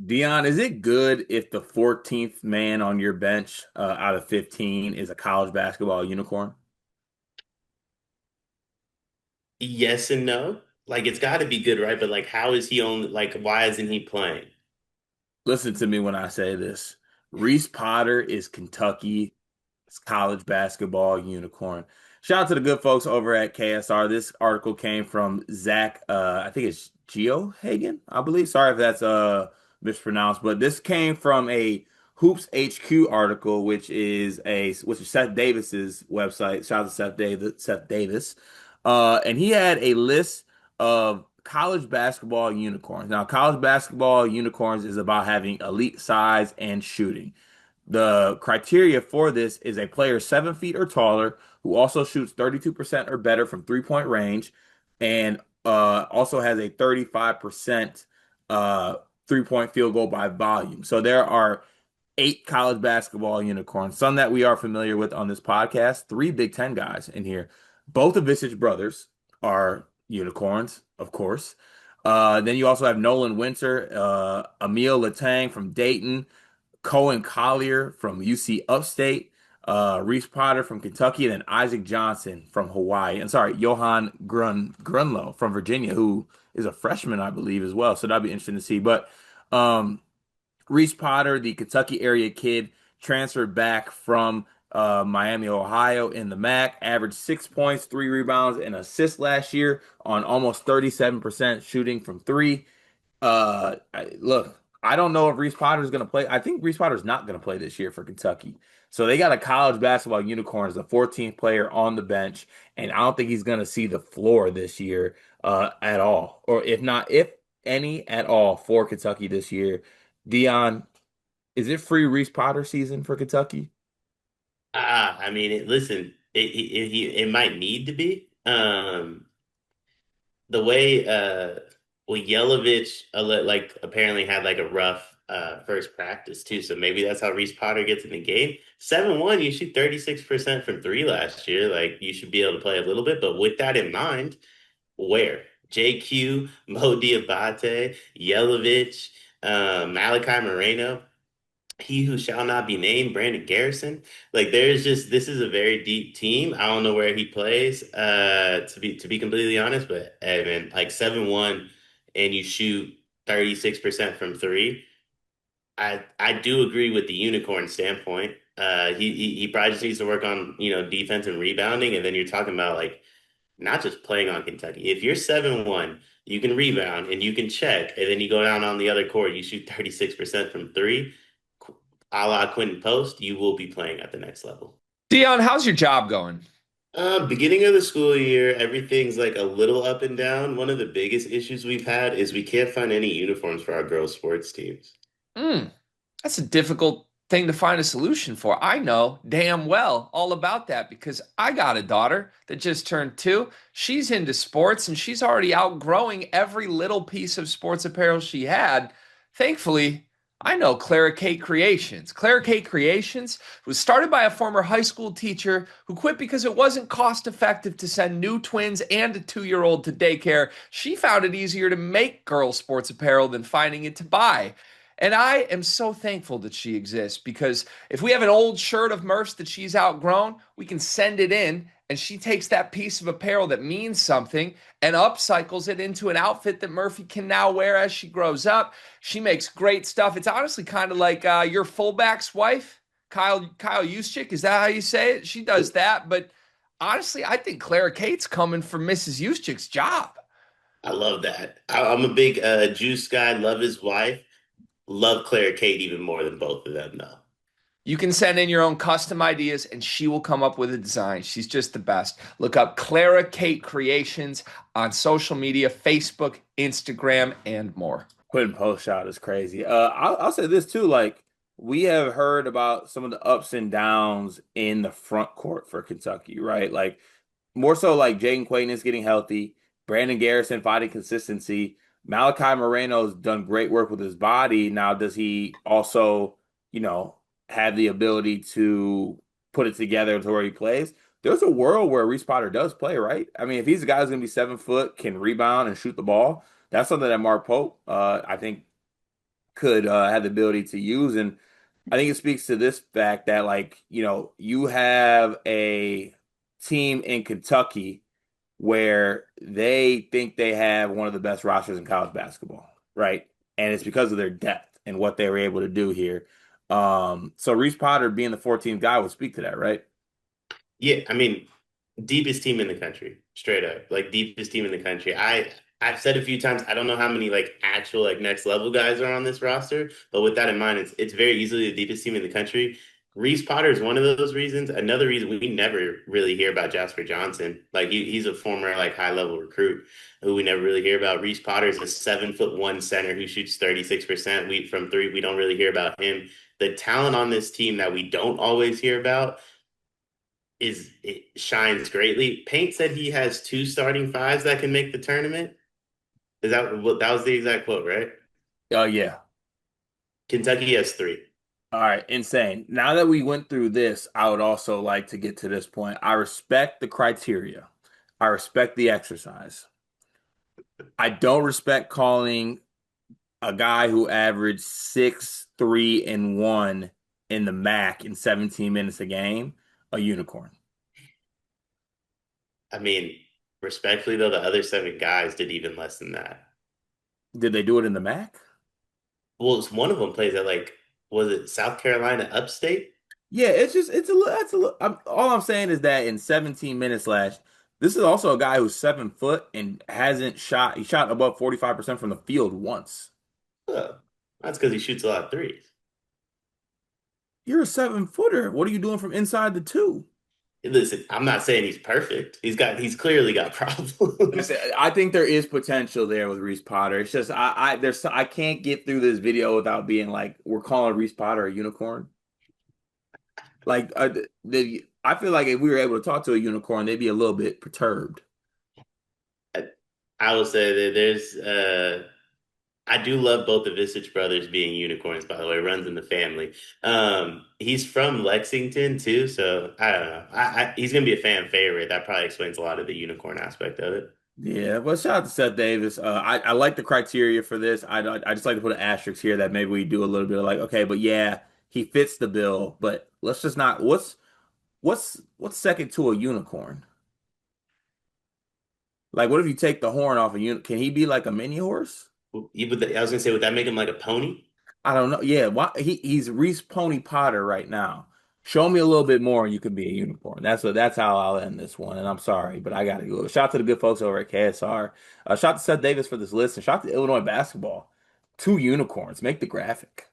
Dion, is it good if the 14th man on your bench out of 15 is a college basketball unicorn? Yes and no. Like it's got to be good, right? But like, how is he only like? Why isn't he playing? Listen to me when I say this. Reece Potter is Kentucky's college basketball unicorn. Shout out to the good folks over at KSR. This article came from Zach, I think it's Geohagen, I believe. Sorry if that's mispronounced, but this came from a Hoops HQ article, which is Seth Davis's website. Shout out to Seth Davis. And he had a list of college basketball unicorns. Now, college basketball unicorns is about having elite size and shooting. The criteria for this is a player 7 feet or taller who also shoots 32% or better from three-point range and also has a 35% uh, three-point field goal by volume. So there are 8 college basketball unicorns, some that we are familiar with on this podcast, 3 Big Ten guys in here. Both of Visage brothers are unicorns, of course. Then you also have Nolan Winter, Emil Letang from Dayton, Cohen Collier from UC Upstate, Reece Potter from Kentucky, and then Isaac Johnson from Hawaii. And sorry, Johan Grunlow from Virginia, who is a freshman, I believe, as well. So that'd be interesting to see. But um, Reece Potter, the Kentucky area kid, transferred back from Miami, Ohio in the MAC, averaged 6 points, 3 rebounds, and assists last year on almost 37% shooting from three. Look, I don't know if Reece Potter is going to play. I think Reece Potter's not going to play this year for Kentucky. So they got a college basketball unicorn as the 14th player on the bench, and I don't think he's going to see the floor this year at all, or if any at all for Kentucky this year. Dion, is it free Reece Potter season for Kentucky? I mean, listen, it might need to be. The way well Yelovich like apparently had like a rough first practice too, so maybe that's how Reese Potter gets in the game. 7-1, you shoot 36% from three last year. Like you should be able to play a little bit, but with that in mind, where? JQ, Mo Diabate, Yelovich, Malachi Moreno, he who shall not be named, Brandon Garrison. Like there's just this is a very deep team. I don't know where he plays, to be completely honest, but hey, man, like 7-1 and you shoot 36% from three. I do agree with the unicorn standpoint. He probably just needs to work on, defense and rebounding, and then you're talking about like not just playing on Kentucky. If you're 7-1, you can rebound and you can check, and then you go down on the other court, you shoot 36% from three, a la Quentin Post, you will be playing at the next level. Dion, how's your job going? Beginning of the school year, everything's like a little up and down. One of the biggest issues we've had is we can't find any uniforms for our girls' sports teams. Mm, that's a difficult thing to find a solution for. I know damn well all about that because I got a daughter that just turned 2. She's into sports and she's already outgrowing every little piece of sports apparel she had. Thankfully, I know Clara Kate Creations. Clara Kate Creations was started by a former high school teacher who quit because it wasn't cost effective to send new twins and a 2-year-old to daycare. She found it easier to make girls' sports apparel than finding it to buy. And I am so thankful that she exists because if we have an old shirt of Murph's that she's outgrown, we can send it in and she takes that piece of apparel that means something and upcycles it into an outfit that Murphy can now wear as she grows up. She makes great stuff. It's honestly kind of like your fullback's wife, Kyle Juszczyk. Is that how you say it? She does that, but honestly, I think Clara Kate's coming for Mrs. Juszczyk's job. I love that. I'm a big Juice guy, love his wife, love Claire Kate even more than both of them, though. You can send in your own custom ideas and she will come up with a design. She's just the best. Look up Clara Kate Creations on social media, Facebook, Instagram, and more. Quentin Post shot is crazy. I'll say this too. Like we have heard about some of the ups and downs in the front court for Kentucky, right? Like more so like Jaden Quayton is getting healthy, Brandon Garrison finding consistency. Malachi Moreno's done great work with his body. Now, does he also, you know, have the ability to put it together to where he plays? There's a world where Reece Potter does play, right? I mean, if he's a guy who's going to be 7 foot, can rebound and shoot the ball, that's something that Mark Pope, I think, could have the ability to use. And I think it speaks to this fact that, like, you have a team in Kentucky where they think they have one of the best rosters in college basketball, right? And it's because of their depth and what they were able to do here. So Reece Potter being the 14th guy would speak to that, right? Yeah, I mean, deepest team in the country, straight up, like deepest team in the country. I've said a few times, I don't know how many like actual like next level guys are on this roster, but with that in mind, it's very easily the deepest team in the country. Reece Potter is one of those reasons. Another reason we never really hear about Jasper Johnson, like he's a former like high level recruit who we never really hear about. Reece Potter is a 7'1" center who shoots 36% from three. We don't really hear about him. The talent on this team that we don't always hear about it shines greatly. Paint said he has two starting fives that can make the tournament. Is that what that was the exact quote, right? Yeah. Kentucky has three. All right, insane. Now that we went through this, I would also like to get to this point. I respect the criteria. I respect the exercise. I don't respect calling a guy who averaged 6, 3, and 1 in the MAC in 17 minutes a game a unicorn. I mean, respectfully though, the other seven guys did even less than that. Did they do it in the MAC? Well, it's one of them plays at like was it South Carolina Upstate? Yeah, it's a little. That's a little. All I'm saying is that in 17 minutes last, this is also a guy who's 7 foot and hasn't shot. He shot above 45% from the field once. Oh, that's because he shoots a lot of threes. You're a 7 footer. What are you doing from inside the two? Listen, I'm not saying he's perfect. He's clearly got problems. I think there is potential there with Reece Potter. It's just I can't get through this video without being like, we're calling Reece Potter a unicorn. Like I feel like if we were able to talk to a unicorn, they'd be a little bit perturbed. I will say that I do love both the Visage brothers being unicorns, by the way, runs in the family. He's from Lexington too, so I don't know. He's gonna be a fan favorite. That probably explains a lot of the unicorn aspect of it. Yeah, well, shout out to Seth Davis. I like the criteria for this. I just like to put an asterisk here that maybe we do a little bit of like, okay, but yeah, he fits the bill, but let's just not. What's second to a unicorn? Like, what if you take the horn off a Can he be like a mini horse? I was gonna say, would that make him like a pony? I don't know. Yeah, he's Reese Pony Potter right now. Show me a little bit more, and you could be a unicorn. That's how I'll end this one. And I'm sorry, but I gotta go. Shout out to the good folks over at KSR. Shout out to Seth Davis for this list, and shout out to Illinois basketball. Two unicorns. Make the graphic.